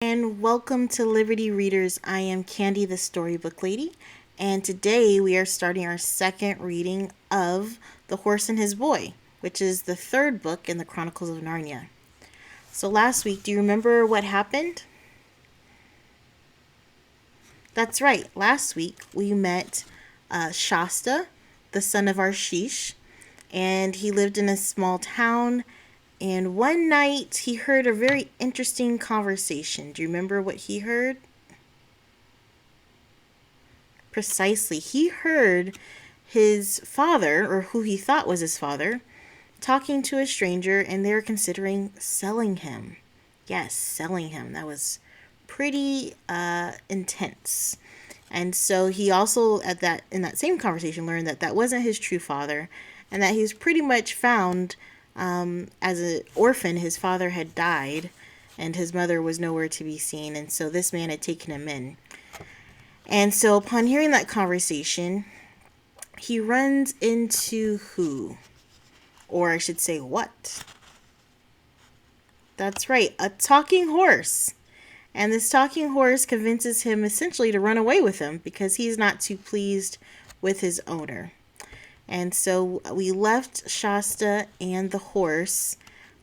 And welcome to Liberty Readers. I am Candy the Storybook Lady, and today we are starting our second reading of The Horse and His Boy, which is the third book in the Chronicles of Narnia. So last week, do you remember what happened? That's right, last week we met Shasta, the son of Arshish, and he lived in a small town. And one night he heard a very interesting conversation. Do you remember what he heard? Precisely. He heard his father, or who he thought was his father, talking to a stranger, and they were considering selling him. Yes, selling him. That was pretty intense. And so he also, in that same conversation, learned that that wasn't his true father, and that he was pretty much found as an orphan. His father had died, and his mother was nowhere to be seen, and so this man had taken him in. And so, upon hearing that conversation, he runs into who? Or I should say, what? That's right, a talking horse. And this talking horse convinces him essentially to run away with him because he's not too pleased with his owner. And so we left Shasta and the horse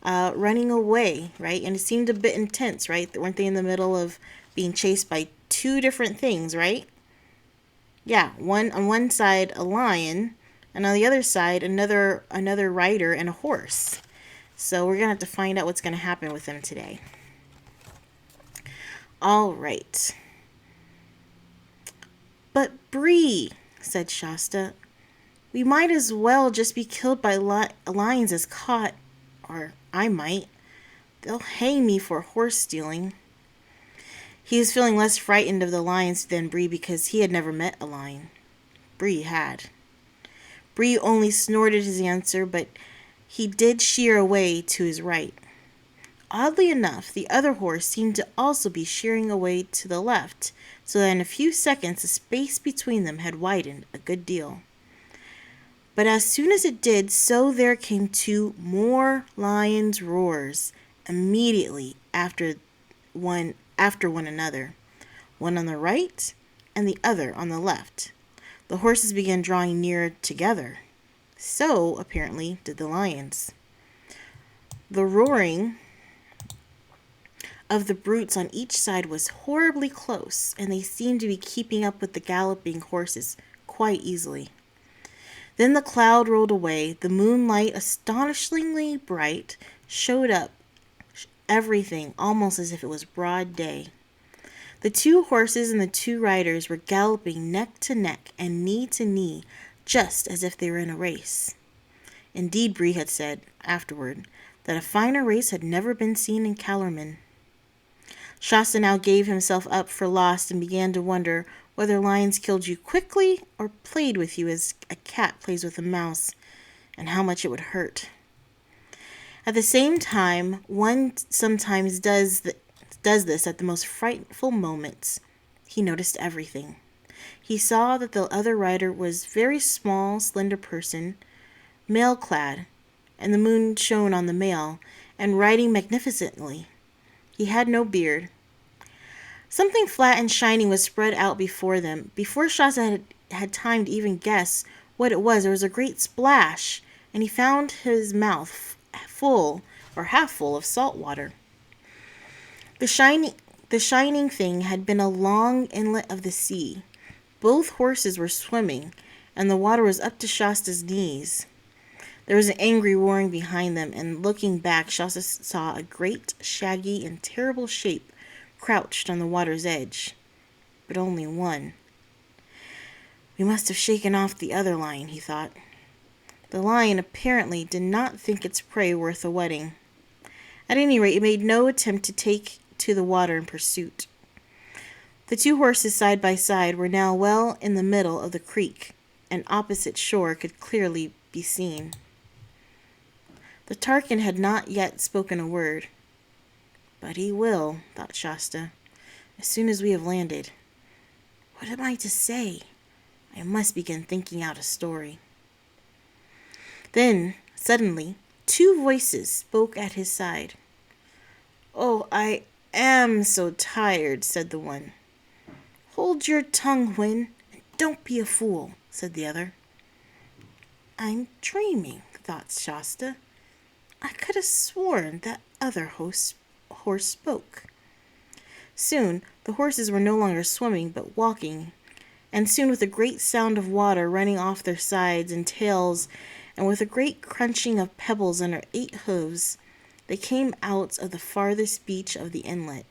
running away, right? And it seemed a bit intense, right? Weren't they in the middle of being chased by two different things, right? Yeah, one on one side a lion, and on the other side another rider and a horse. So we're gonna have to find out what's gonna happen with them today. All right. But Bree, said Shasta, we might as well just be killed by lions as caught, or I might. They'll hang me for horse stealing. He was feeling less frightened of the lions than Bree because he had never met a lion. Bree had. Bree only snorted his answer, but he did sheer away to his right. Oddly enough, the other horse seemed to also be shearing away to the left, so that in a few seconds the space between them had widened a good deal. But as soon as it did, so there came two more lions' roars immediately after one another, one on the right and the other on the left. The horses began drawing nearer together. So, apparently, did the lions. The roaring of the brutes on each side was horribly close, and they seemed to be keeping up with the galloping horses quite easily. Then the cloud rolled away, the moonlight, astonishingly bright, showed up everything almost as if it was broad day. The two horses and the two riders were galloping neck to neck and knee to knee, just as if they were in a race. Indeed, Bree had said, afterward, that a finer race had never been seen in Calormen. Shasta now gave himself up for lost and began to wonder whether lions killed you quickly or played with you as a cat plays with a mouse, and how much it would hurt. At the same time, one sometimes does this at the most frightful moments. He noticed everything. He saw that the other rider was a very small, slender person, mail-clad, and the moon shone on the mail, and riding magnificently. He had no beard. Something flat and shining was spread out before them. Before Shasta had time to even guess what it was, there was a great splash, and he found his mouth full, or half full, of salt water. The shining thing had been a long inlet of the sea. Both horses were swimming, and the water was up to Shasta's knees. There was an angry roaring behind them, and looking back, Shasta saw a great, shaggy, and terrible shape crouched on the water's edge. But only one. We must have shaken off the other lion, he thought. The lion apparently did not think its prey worth a wetting. At any rate, it made no attempt to take to the water in pursuit. The two horses side by side were now well in the middle of the creek, and opposite shore could clearly be seen. The Tarkin had not yet spoken a word. But he will, thought Shasta, as soon as we have landed. What am I to say? I must begin thinking out a story. Then, suddenly, two voices spoke at his side. Oh, am so tired, said the one. Hold your tongue, Hwin, and don't be a fool, said the other. I'm dreaming, thought Shasta. I could have sworn that other horse spoke. Soon the horses were no longer swimming, but walking, and soon with a great sound of water running off their sides and tails, and with a great crunching of pebbles under 8 hooves, they came out of the farthest beach of the inlet.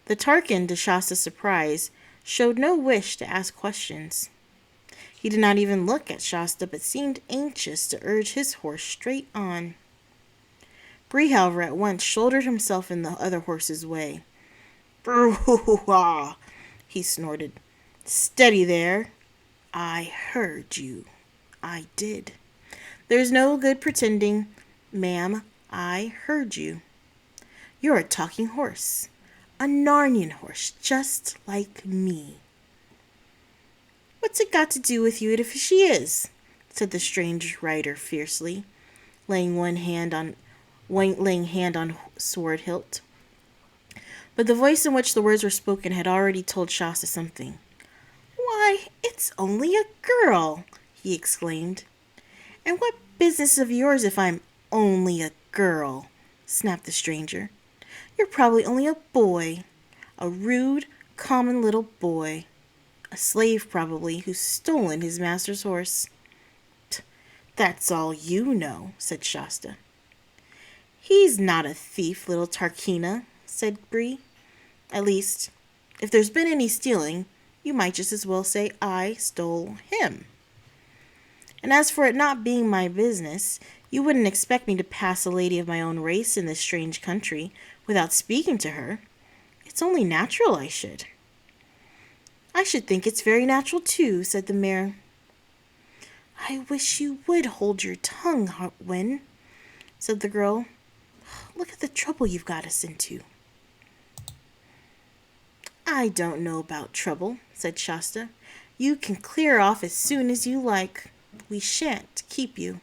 The Tarkan, to Shasta's surprise, showed no wish to ask questions. He did not even look at Shasta, but seemed anxious to urge his horse straight on. Bree, however, at once shouldered himself in the other horse's way. Boo-hoo-hoo-ah, he snorted. Steady there. I heard you. I did. There's no good pretending. Ma'am, I heard you. You're a talking horse. A Narnian horse, just like me. What's it got to do with you if she is? Said the strange rider fiercely, laying hand on sword hilt. But the voice in which the words were spoken had already told Shasta something. Why, it's only a girl, he exclaimed. And what business of yours if I'm only a girl? Snapped the stranger. You're probably only a boy, a rude, common little boy. A slave, probably, who's stolen his master's horse. That's all you know, said Shasta. He's not a thief, little Tarkina, said Bree. At least, if there's been any stealing, you might just as well say I stole him. And as for it not being my business, you wouldn't expect me to pass a lady of my own race in this strange country without speaking to her. It's only natural I should. I should think it's very natural, too, said the mayor. I wish you would hold your tongue, Hwin, said the girl. Look at the trouble you've got us into. I don't know about trouble, said Shasta. You can clear off as soon as you like. We shan't keep you.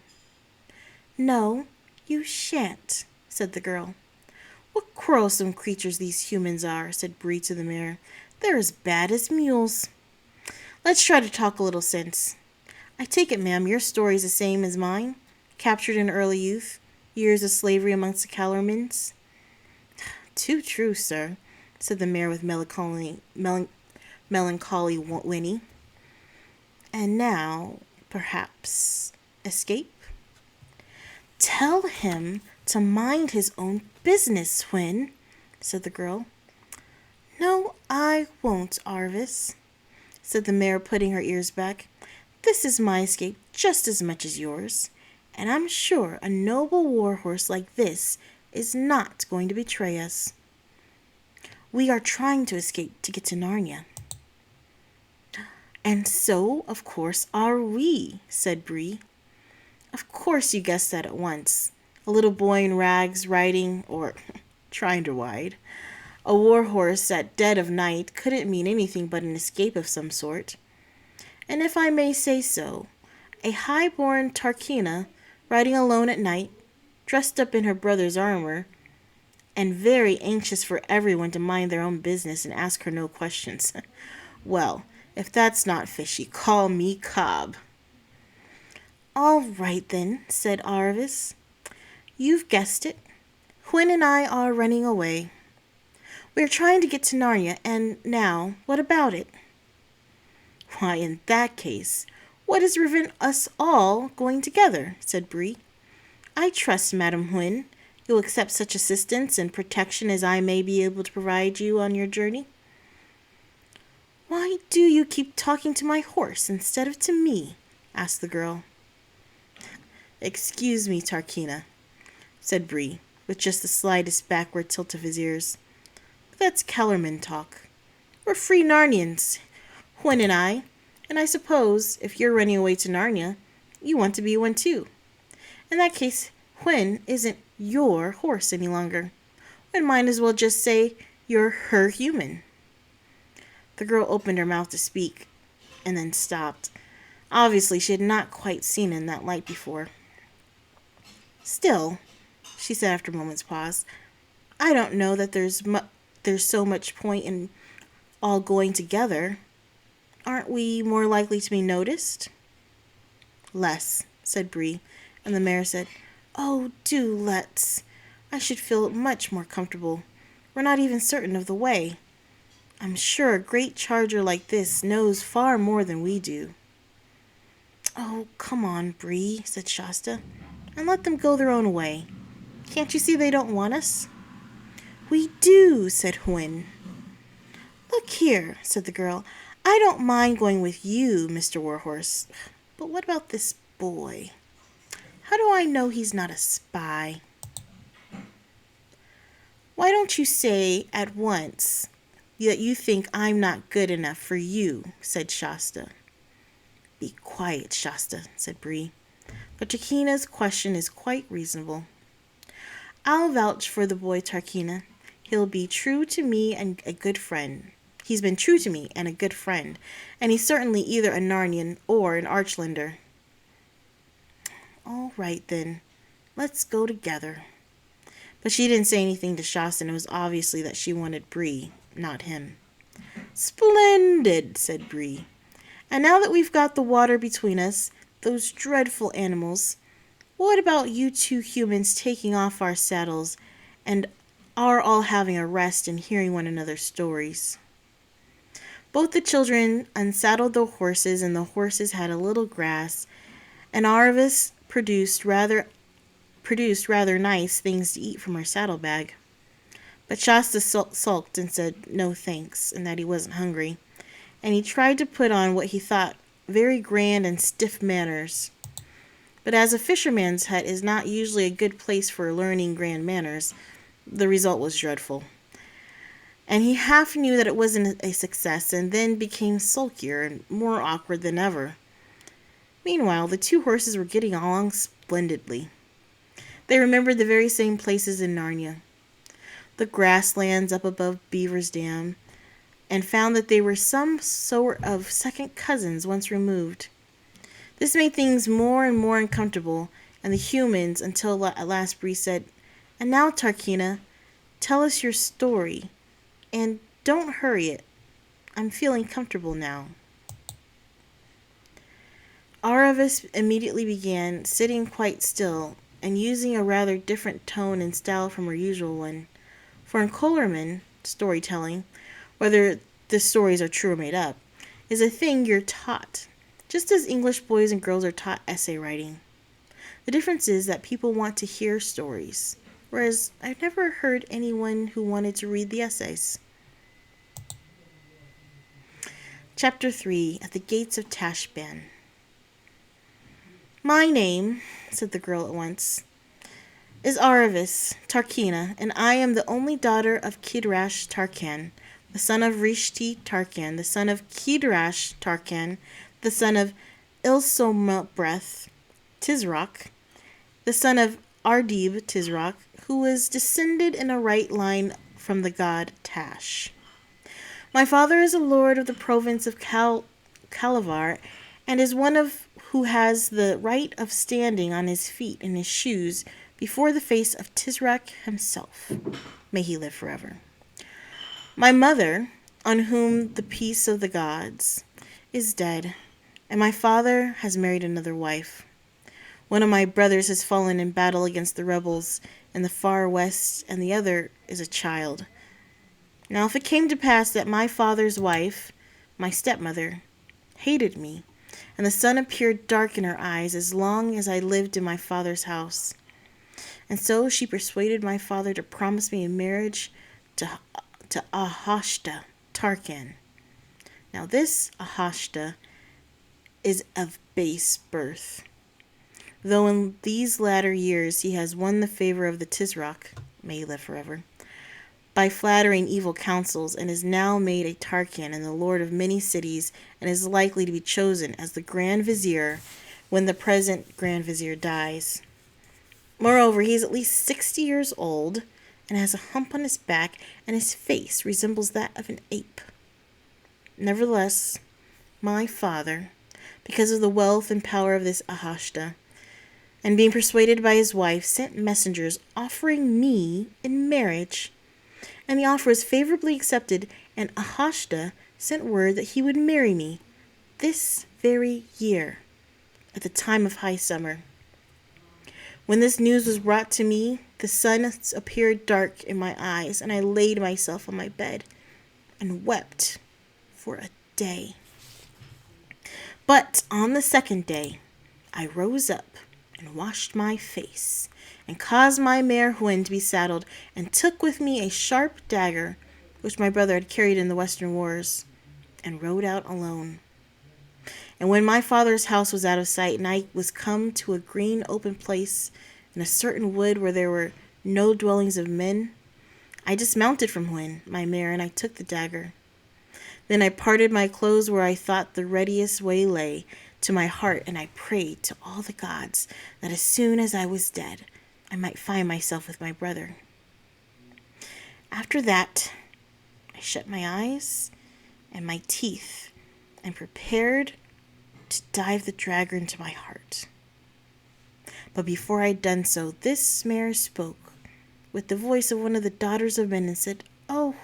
No, you shan't, said the girl. What quarrelsome creatures these humans are, said Bree to the mayor. They're as bad as mules. Let's try to talk a little sense. I take it, ma'am, your story's the same as mine? Captured in early youth, years of slavery amongst the Calormins? Too true, sir, said the mayor with melancholy whinny. And now, perhaps, escape? Tell him to mind his own business, Hwin, said the girl. No, I won't, Arvis, said the mayor, putting her ears back. This is my escape just as much as yours, and I'm sure a noble war horse like this is not going to betray us. We are trying to escape to get to Narnia. And so, of course, are we, said Bree. Of course you guessed that at once. A little boy in rags riding, or trying to ride, a war horse at dead of night couldn't mean anything but an escape of some sort. And if I may say so, a high-born Tarkina riding alone at night, dressed up in her brother's armor, and very anxious for everyone to mind their own business and ask her no questions. Well, if that's not fishy, call me Cobb. All right, then, said Arvis. You've guessed it. Hwin and I are running away. We're trying to get to Narnia, and now, what about it? Why, in that case, what has driven us all going together? Said Bree. I trust, Madam Hwin, you'll accept such assistance and protection as I may be able to provide you on your journey. Why do you keep talking to my horse instead of to me? Asked the girl. Excuse me, Tarkina, said Bree, with just the slightest backward tilt of his ears. But that's Kellerman talk. We're free Narnians, Hwin and I suppose, if you're running away to Narnia, you want to be one too. In that case, Hwin isn't your horse any longer. We might as well just say you're her human. The girl opened her mouth to speak, and then stopped. Obviously, she had not quite seen it in that light before. Still, she said after a moment's pause, I don't know that there's so much point in all going together. Aren't we more likely to be noticed?" "Less," said Bree, and the mayor said, "Oh, do let's. I should feel much more comfortable. We're not even certain of the way. I'm sure a great charger like this knows far more than we do." "Oh, come on, Bree," said Shasta, "and let them go their own way. Can't you see they don't want us?" "We do," said Hwin. "Look here," said the girl, "I don't mind going with you, Mr. Warhorse, but what about this boy? How do I know he's not a spy?" "Why don't you say at once that you think I'm not good enough for you?" said Shasta. "Be quiet, Shasta," said Bree. "But Tarkina's question is quite reasonable. I'll vouch for the boy Tarkina. He'll be true to me and a good friend. He's been true to me and a good friend, and he's certainly either a Narnian or an Archlander." "All right, then. Let's go together." But she didn't say anything to Shasta, and it was obviously that she wanted Bree, not him. "Splendid," said Bree. "And now that we've got the water between us, those dreadful animals, what about you two humans taking off our saddles and our all having a rest and hearing one another's stories?" Both the children unsaddled the horses, and the horses had a little grass, and Arvis produced rather nice things to eat from her saddlebag. But Shasta sulked and said no thanks, and that he wasn't hungry, and he tried to put on what he thought very grand and stiff manners. But as a fisherman's hut is not usually a good place for learning grand manners, the result was dreadful. And he half knew that it wasn't a success, and then became sulkier and more awkward than ever. Meanwhile, the two horses were getting along splendidly. They remembered the very same places in Narnia, the grasslands up above Beaver's Dam, and found that they were some sort of second cousins once removed. This made things more and more uncomfortable, and the humans, until at last Bree said, "And now, Tarkina, tell us your story. And don't hurry it. I'm feeling comfortable now." Aravis immediately began, sitting quite still, and using a rather different tone and style from her usual one. For in Kolorman, storytelling, whether the stories are true or made up, is a thing you're taught, just as English boys and girls are taught essay writing. The difference is that people want to hear stories, whereas I've never heard anyone who wanted to read the essays. Chapter 3, At the Gates of Tashbaan. "My name," said the girl at once, "is Aravis Tarkina, and I am the only daughter of Kidrash Tarkan, the son of Rishti Tarkan, the son of Kidrash Tarkan, the son of Ilsomelbreth Tisroc, the son of Ardib Tisroc, who was descended in a right line from the god Tash. My father is a lord of the province of Kalavar, and is one of who has the right of standing on his feet in his shoes before the face of Tisroc himself. May he live forever. My mother, on whom the peace of the gods, is dead, and my father has married another wife. One of my brothers has fallen in battle against the rebels in the far west, and the other is a child. Now if it came to pass that my father's wife, my stepmother, hated me, and the sun appeared dark in her eyes as long as I lived in my father's house, and so she persuaded my father to promise me in marriage to Ahashta Tarkan. Now this Ahashta is of base birth, though in these latter years he has won the favor of the Tisroc, may he live forever, by flattering evil counsels, and is now made a Tarkan and the lord of many cities, and is likely to be chosen as the Grand Vizier when the present Grand Vizier dies. Moreover, he is at least 60 years old, and has a hump on his back, and his face resembles that of an ape. Nevertheless, my father, because of the wealth and power of this Ahashta, and being persuaded by his wife, sent messengers offering me in marriage. And the offer was favorably accepted, and Ahashta sent word that he would marry me this very year, at the time of high summer. When this news was brought to me, the sun appeared dark in my eyes, and I laid myself on my bed and wept for a day. But on the second day, I rose up and washed my face, and caused my mare Hwin to be saddled, and took with me a sharp dagger, which my brother had carried in the Western wars, and rode out alone. And when my father's house was out of sight, and I was come to a green open place in a certain wood where there were no dwellings of men, I dismounted from Hwin, my mare, and I took the dagger. Then I parted my clothes where I thought the readiest way lay to my heart, and I prayed to all the gods that as soon as I was dead, I might find myself with my brother. After that, I shut my eyes and my teeth and prepared to dive the dagger into my heart. But before I had done so, this mare spoke with the voice of one of the daughters of men and said, "Oh,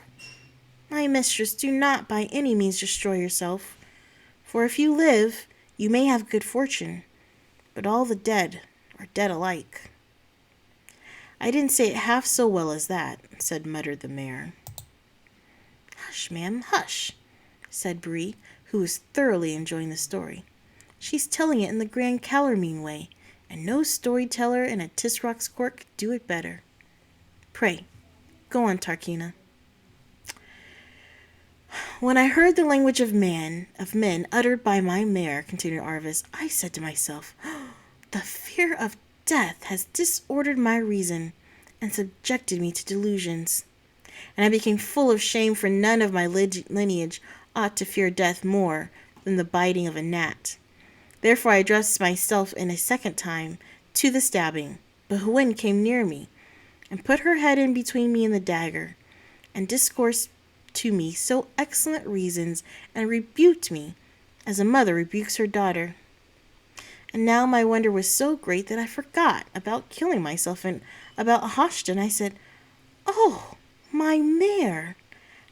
my mistress, do not by any means destroy yourself, for if you live, you may have good fortune, but all the dead are dead alike." "I didn't say it half so well as that," muttered the mare. "Hush, ma'am, hush," said Brie, who was thoroughly enjoying the story. "She's telling it in the Grand Calormene way, and no storyteller in a Tisrock's court could do it better. Pray, go on, Tarkheena." "When I heard the language of men uttered by my mare," continued Arvis, "I said to myself, the fear of death has disordered my reason and subjected me to delusions. And I became full of shame, for none of my lineage ought to fear death more than the biting of a gnat. Therefore I addressed myself in a second time to the stabbing. But Hwin came near me, and put her head in between me and the dagger, and discoursed to me so excellent reasons, and rebuked me as a mother rebukes her daughter. And now my wonder was so great that I forgot about killing myself and about Ahashta, and I said, 'Oh, my mare,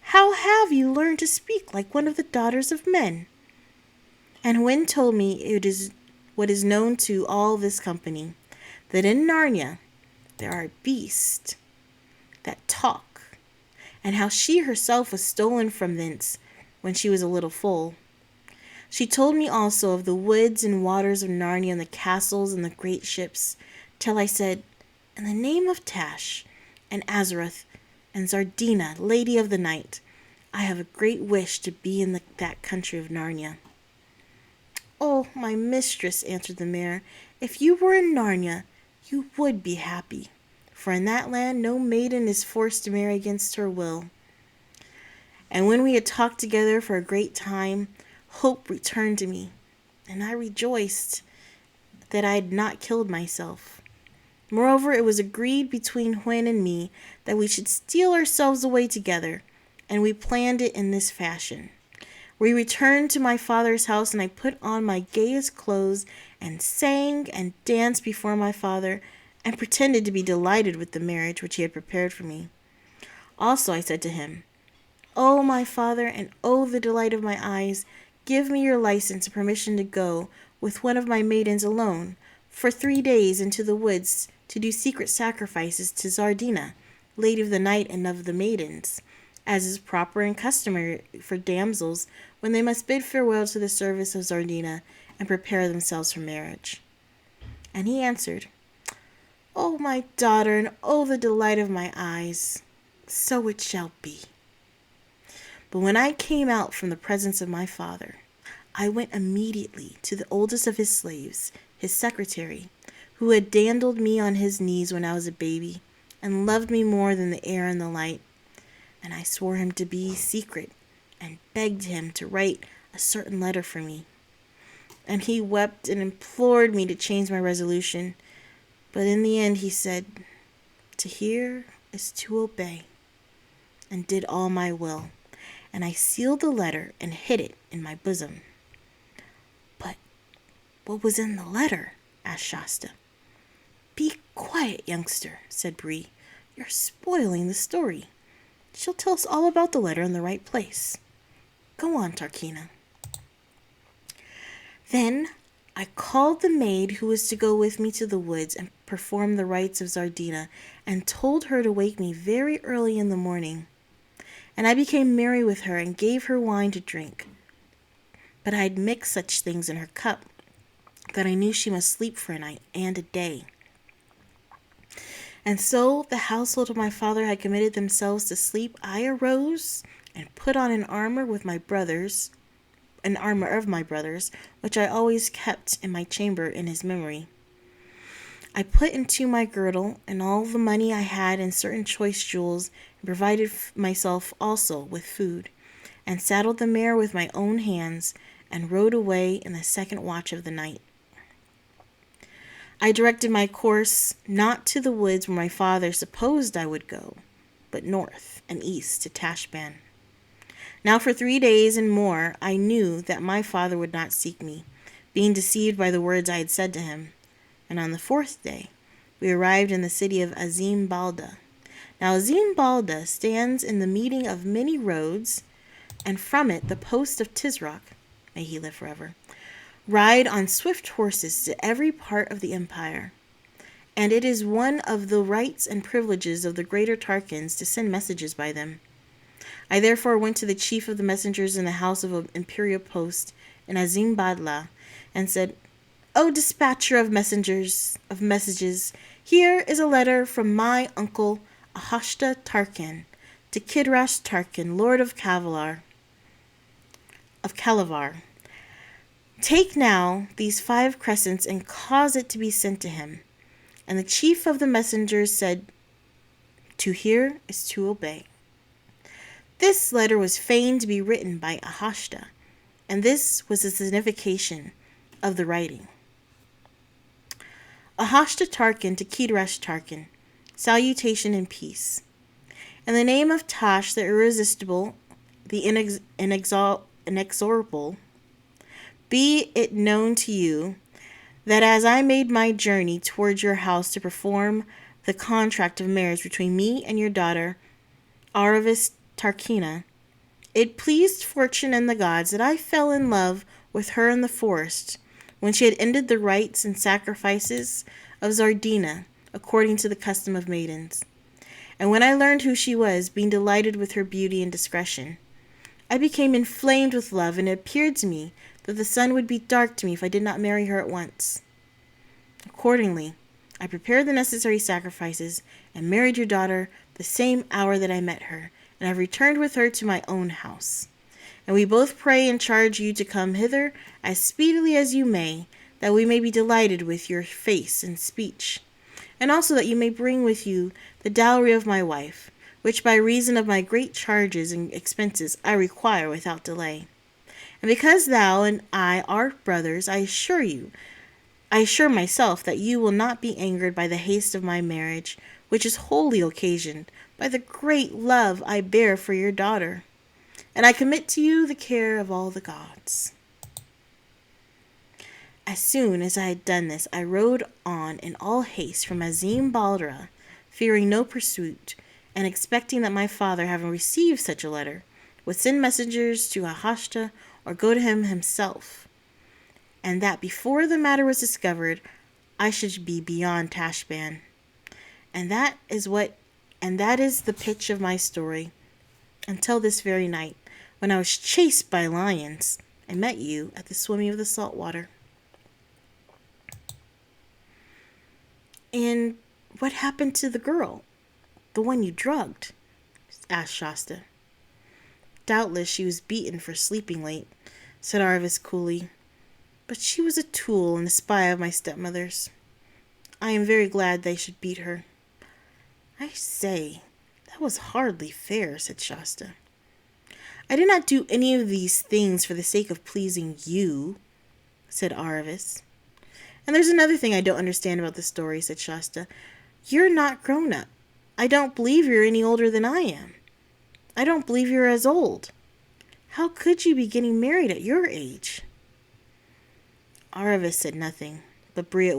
how have you learned to speak like one of the daughters of men?' And Hwin told me it is what is known to all this company, that in Narnia there are beasts that talk, and how she herself was stolen from thence when she was a little foal. She told me also of the woods and waters of Narnia, and the castles and the great ships, till I said, 'In the name of Tash and Azeroth and Zardina, Lady of the Night, I have a great wish to be in that country of Narnia.' 'Oh, my mistress,' answered the mare, 'if you were in Narnia, you would be happy, for in that land no maiden is forced to marry against her will.' And when we had talked together for a great time, hope returned to me, and I rejoiced that I had not killed myself. Moreover, it was agreed between Hwin and me that we should steal ourselves away together, and we planned it in this fashion. We returned to my father's house, and I put on my gayest clothes, and sang and danced before my father, and pretended to be delighted with the marriage which he had prepared for me. Also I said to him, 'O my father, and O the delight of my eyes, give me your license and permission to go with one of my maidens alone for 3 days into the woods to do secret sacrifices to Zardina, Lady of the Night and of the maidens, as is proper and customary for damsels when they must bid farewell to the service of Zardina and prepare themselves for marriage.' And he answered, 'O my daughter, and O the delight of my eyes, so it shall be.' But when I came out from the presence of my father, I went immediately to the oldest of his slaves, his secretary, who had dandled me on his knees when I was a baby, and loved me more than the air and the light. And I swore him to be secret, and begged him to write a certain letter for me. And he wept and implored me to change my resolution. But in the end he said, 'To hear is to obey,' and did all my will. And I sealed the letter and hid it in my bosom." "But what was in the letter?" asked Shasta. Be quiet, youngster, said Bree. You're spoiling the story. She'll tell us all about the letter in the right place. Go on, Tarkina. Then I called the maid who was to go with me to the woods and perform the rites of Zardina, and told her to wake me very early in the morning. And I became merry with her and gave her wine to drink. But I had mixed such things in her cup that I knew she must sleep for a night and a day. And so the household of my father had committed themselves to sleep. I arose and put on an armor of my brothers, which I always kept in my chamber in his memory. I put into my girdle and all the money I had and certain choice jewels, and provided myself also with food, and saddled the mare with my own hands, and rode away in the second watch of the night. I directed my course not to the woods where my father supposed I would go, but north and east to Tashbaan. Now for 3 days and more I knew that my father would not seek me, being deceived by the words I had said to him. And on the 4th day we arrived in the city of Azim Balda. Now Azim Balda stands in the meeting of many roads, and from it the post of Tisroc, may he live forever, ride on swift horses to every part of the empire. And it is one of the rights and privileges of the greater Tarkans to send messages by them. I therefore went to the chief of the messengers in the house of an imperial post in Azim Badla, and said, O dispatcher of messages, here is a letter from my uncle Ahashta Tarkan to Kidrash Tarkan, lord of Kalavar. Take now these 5 crescents and cause it to be sent to him. And the chief of the messengers said, To hear is to obey. This letter was feigned to be written by Ahashta, and this was the signification of the writing. Ahashta Tarkan to Kidrash Tarkan, salutation and peace. In the name of Tash, the irresistible, the inexorable, be it known to you that as I made my journey towards your house to perform the contract of marriage between me and your daughter, Aravis Tarkina, it pleased fortune and the gods that I fell in love with her in the forest when she had ended the rites and sacrifices of Zardina, according to the custom of maidens. And when I learned who she was, being delighted with her beauty and discretion, I became inflamed with love, and it appeared to me that the sun would be dark to me if I did not marry her at once. Accordingly, I prepared the necessary sacrifices and married your daughter the same hour that I met her, and I returned with her to my own house. And we both pray and charge you to come hither as speedily as you may, that we may be delighted with your face and speech, and also that you may bring with you the dowry of my wife, which by reason of my great charges and expenses I require without delay. And because thou and I are brothers, I assure myself that you will not be angered by the haste of my marriage, which is wholly occasioned by the great love I bear for your daughter. And I commit to you the care of all the gods. As soon as I had done this, I rode on in all haste from Azim Baldra, fearing no pursuit, and expecting that my father, having received such a letter, would send messengers to Ahashta or go to him himself, and that before the matter was discovered, I should be beyond Tashbaan. And that is the pitch of my story, until this very night, when I was chased by lions and met you at the swimming of the salt water. And what happened to the girl? The one you drugged? Asked Shasta. Doubtless she was beaten for sleeping late, said Arvis coolly. But she was a tool and a spy of my stepmother's. I am very glad they should beat her. I say, that was hardly fair, said Shasta. I did not do any of these things for the sake of pleasing you, said Arvis. And there's another thing I don't understand about the story, said Shasta. You're not grown up. I don't believe you're any older than I am. I don't believe you're as old. How could you be getting married at your age? Aravis said nothing, but Bree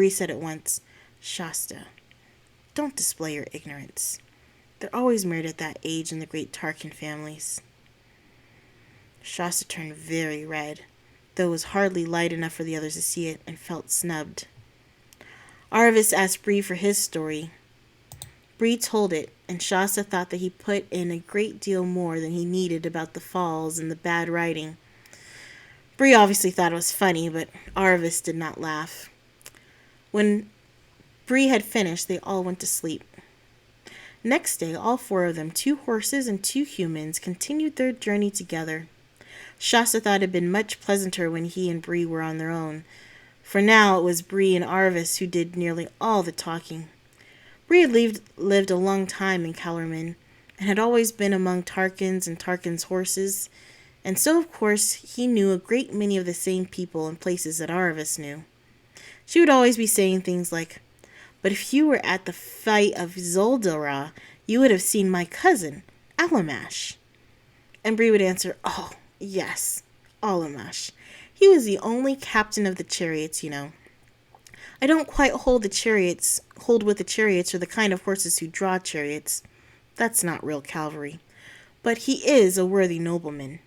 said at once, Shasta, don't display your ignorance. They're always married at that age in the great Tarkin families. Shasta turned very red, though it was hardly light enough for the others to see it, and felt snubbed. Arvis asked Bree for his story. Bree told it, and Shasta thought that he put in a great deal more than he needed about the falls and the bad riding. Bree obviously thought it was funny, but Arvis did not laugh. When Bree had finished, they all went to sleep. Next day, all four of them, 2 horses and 2 humans, continued their journey together. Shasta thought it had been much pleasanter when he and Bree were on their own, for now it was Bree and Arvis who did nearly all the talking. Bree had lived a long time in Calormen, and had always been among Tarkins and Tarkins' horses, and so of course he knew a great many of the same people and places that Arvis knew. She would always be saying things like, "But if you were at the fight of Zoldara, you would have seen my cousin, Alamash." And Bree would answer, "Oh, yes, Alamash. He was the only captain of the chariots, you know. I don't quite hold with the chariots or the kind of horses who draw chariots. That's not real cavalry. But he is a worthy nobleman.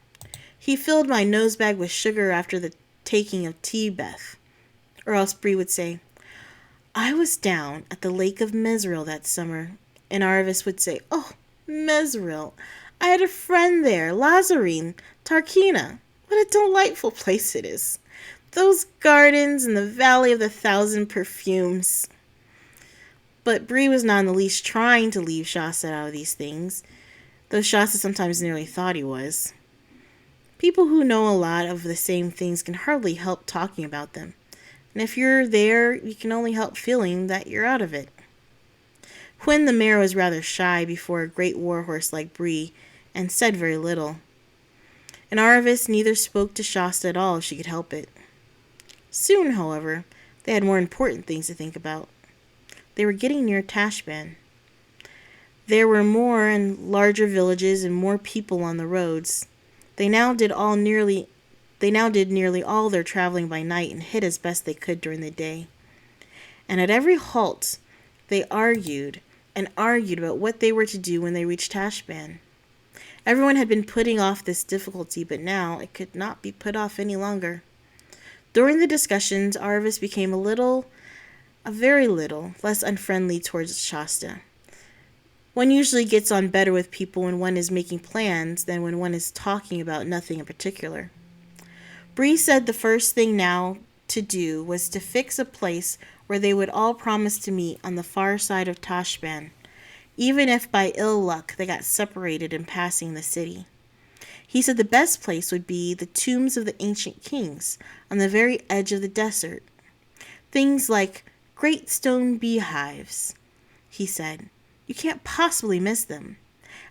He filled my nosebag with sugar after the taking of Tebeth." Or else Bree would say, "I was down at the Lake of Mesril that summer." And Arvis would say, "Oh, Mesril. I had a friend there, Lazarine, Tarkina. What a delightful place it is. Those gardens and the Valley of the Thousand Perfumes." But Bree was not in the least trying to leave Shasta out of these things, though Shasta sometimes nearly thought he was. People who know a lot of the same things can hardly help talking about them, and if you're there, you can only help feeling that you're out of it. Hwin the mare was rather shy before a great warhorse like Bree, and said very little. And Arvis neither spoke to Shasta at all if she could help it. Soon, however, they had more important things to think about. They were getting near Tashbaan. There were more and larger villages and more people on the roads. They now did nearly all their traveling by night and hid as best they could during the day. And at every halt, they argued and argued about what they were to do when they reached Tashbaan. Everyone had been putting off this difficulty, but now it could not be put off any longer. During the discussions, Arvis became a very little, less unfriendly towards Shasta. One usually gets on better with people when one is making plans than when one is talking about nothing in particular. Bree said the first thing now to do was to fix a place where they would all promise to meet on the far side of Tashbaan, even if by ill luck they got separated in passing the city. He said the best place would be the tombs of the ancient kings on the very edge of the desert. Things like great stone beehives, he said. You can't possibly miss them.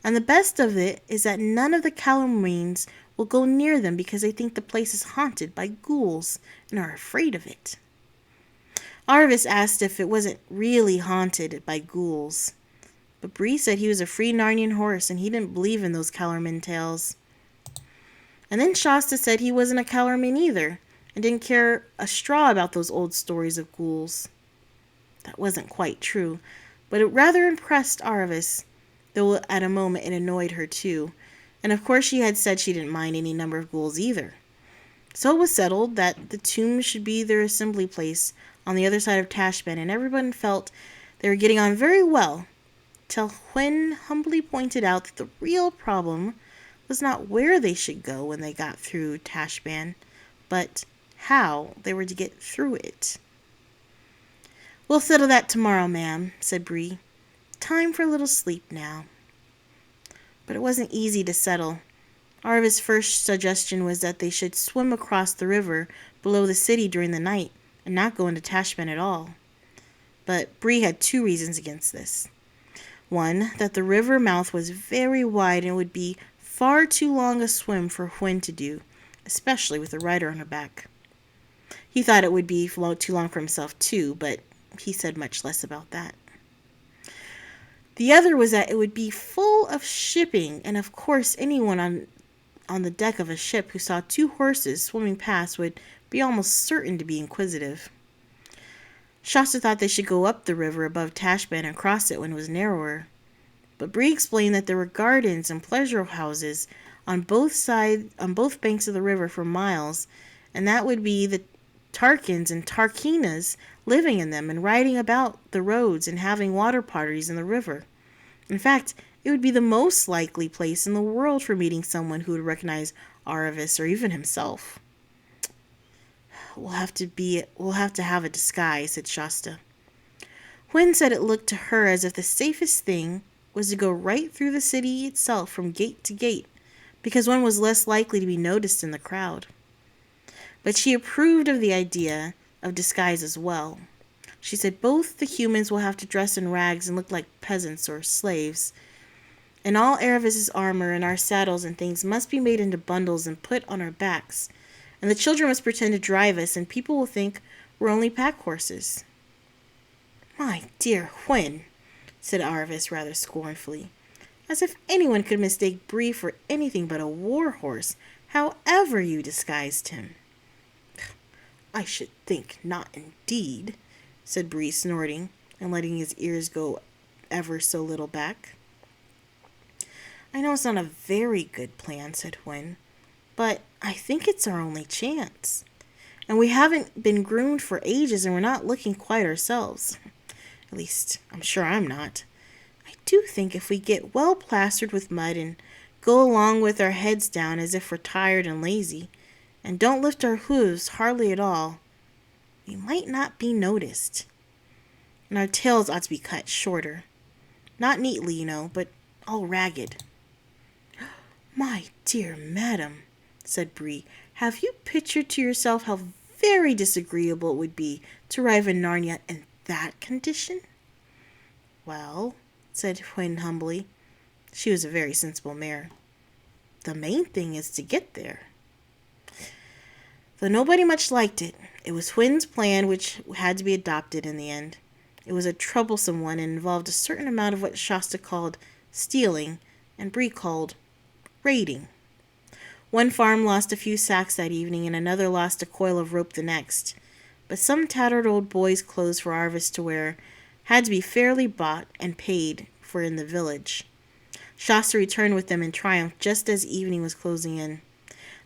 And the best of it is that none of the Calormenes will go near them because they think the place is haunted by ghouls and are afraid of it. Arvis asked if it wasn't really haunted by ghouls, but Bree said he was a free Narnian horse and he didn't believe in those Calormen tales. And then Shasta said he wasn't a Calormen either and didn't care a straw about those old stories of ghouls. That wasn't quite true, but it rather impressed Arvis, though at a moment it annoyed her too, and of course she had said she didn't mind any number of ghouls either. So it was settled that the tomb should be their assembly place on the other side of Tashbaan, and everyone felt they were getting on very well, till Hwin humbly pointed out that the real problem was not where they should go when they got through Tashbaan, but how they were to get through it. "We'll settle that tomorrow, ma'am," said Bree. "Time for a little sleep now." But it wasn't easy to settle. Arvis' first suggestion was that they should swim across the river below the city during the night and not go into Tashbaan at all. But Bree had 2 reasons against this. One, that the river mouth was very wide and would be far too long a swim for Hwin to do, especially with a rider on her back. He thought it would be too long for himself too, but he said much less about that. The other was that it would be full of shipping, and of course anyone on the deck of a ship who saw 2 horses swimming past would be almost certain to be inquisitive. Shasta thought they should go up the river above Tashbaan and cross it when it was narrower. But Bree explained that there were gardens and pleasure houses on both banks of the river for miles, and that would be the Tarkins and Tarkinas living in them and riding about the roads and having water parties in the river. In fact, it would be the most likely place in the world for meeting someone who would recognize Aravis or even himself. We'll have to have a disguise, said Shasta. Hwin said it looked to her as if the safest thing was to go right through the city itself from gate to gate, because one was less likely to be noticed in the crowd. But she approved of the idea of disguise as well. She said both the humans will have to dress in rags and look like peasants or slaves, and all Aravis's armor and our saddles and things must be made into bundles and put on our backs, and the children must pretend to drive us, and people will think we're only pack horses. My dear Hwin, said Aravis rather scornfully, as if anyone could mistake Bree for anything but a war horse, however you disguised him. I should think not, indeed, said Bree, snorting and letting his ears go ever so little back. I know it's not a very good plan, said Hwin, but I think it's our only chance. And we haven't been groomed for ages, and we're not looking quite ourselves. At least, I'm sure I'm not. I do think if we get well plastered with mud and go along with our heads down as if we're tired and lazy, and don't lift our hooves hardly at all, we might not be noticed. And our tails ought to be cut shorter. Not neatly, you know, but all ragged. My dear madam, said Bree, have you pictured to yourself how very disagreeable it would be to arrive in Narnia in that condition? Well, said Hwin humbly. She was a very sensible mare. The main thing is to get there. Though nobody much liked it, it was Hwin's plan which had to be adopted in the end. It was a troublesome one and involved a certain amount of what Shasta called stealing and Bree called raiding. One farm lost a few sacks that evening, and another lost a coil of rope the next. But some tattered old boys' clothes for Aravis to wear had to be fairly bought and paid for in the village. Shasta returned with them in triumph just as evening was closing in.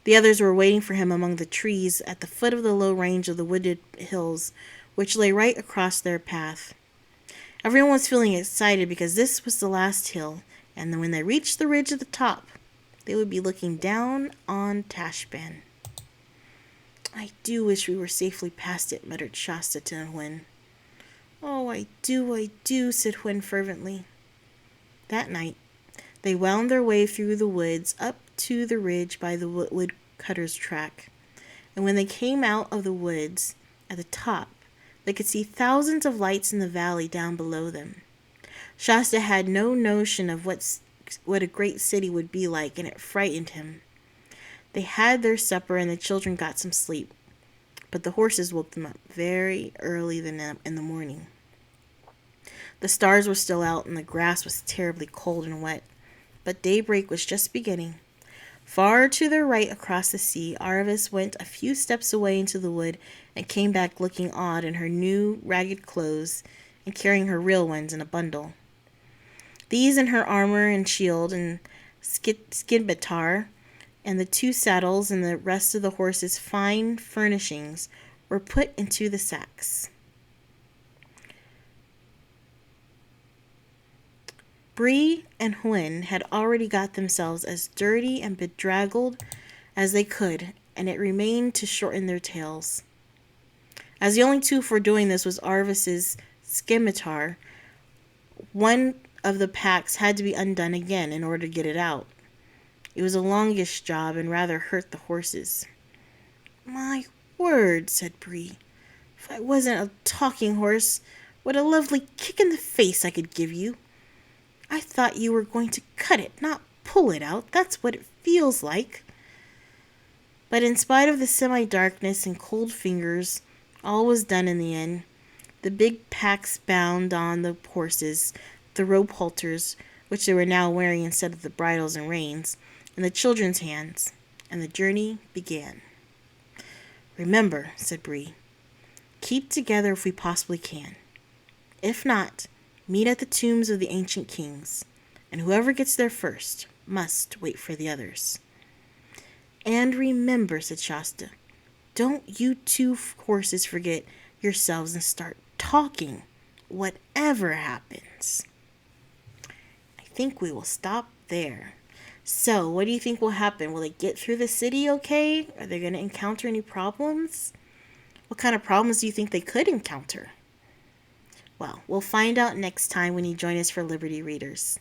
The others were waiting for him among the trees at the foot of the low range of the wooded hills, which lay right across their path. Everyone was feeling excited because this was the last hill, and when they reached the ridge at the top, they would be looking down on Tashbaan. I do wish we were safely past it, muttered Shasta to Hwin. Oh, I do, said Hwin fervently. That night, they wound their way through the woods up to the ridge by the woodcutter's track. And when they came out of the woods at the top, they could see thousands of lights in the valley down below them. Shasta had no notion of what a great city would be like, and it frightened him. They had their supper, and the children got some sleep, but the horses woke them up very early in the morning. The stars were still out, and the grass was terribly cold and wet, but daybreak was just beginning. Far to their right across the sea, Aravis went a few steps away into the wood and came back looking odd in her new ragged clothes and carrying her real ones in a bundle. These and her armor and shield and scimitar and the 2 saddles and the rest of the horse's fine furnishings were put into the sacks. Bree and Hwin had already got themselves as dirty and bedraggled as they could, and it remained to shorten their tails. As the only tool for doing this was Aravis's scimitar, one of the packs had to be undone again in order to get it out. It was a longish job and rather hurt the horses. My word, said Bree. If I wasn't a talking horse, what a lovely kick in the face I could give you. I thought you were going to cut it, not pull it out. That's what it feels like. But in spite of the semi-darkness and cold fingers, all was done in the end. The big packs bound on the horses, the rope halters, which they were now wearing instead of the bridles and reins, in the children's hands, and the journey began. Remember, said Bree, keep together if we possibly can. If not, meet at the tombs of the ancient kings, and whoever gets there first must wait for the others. And remember, said Shasta, don't you two horses forget yourselves and start talking, whatever happens. I think we will stop there. So, what do you think will happen? Will they get through the city okay? Are they going to encounter any problems? What kind of problems do you think they could encounter? Well, we'll find out next time when you join us for Liberty Readers.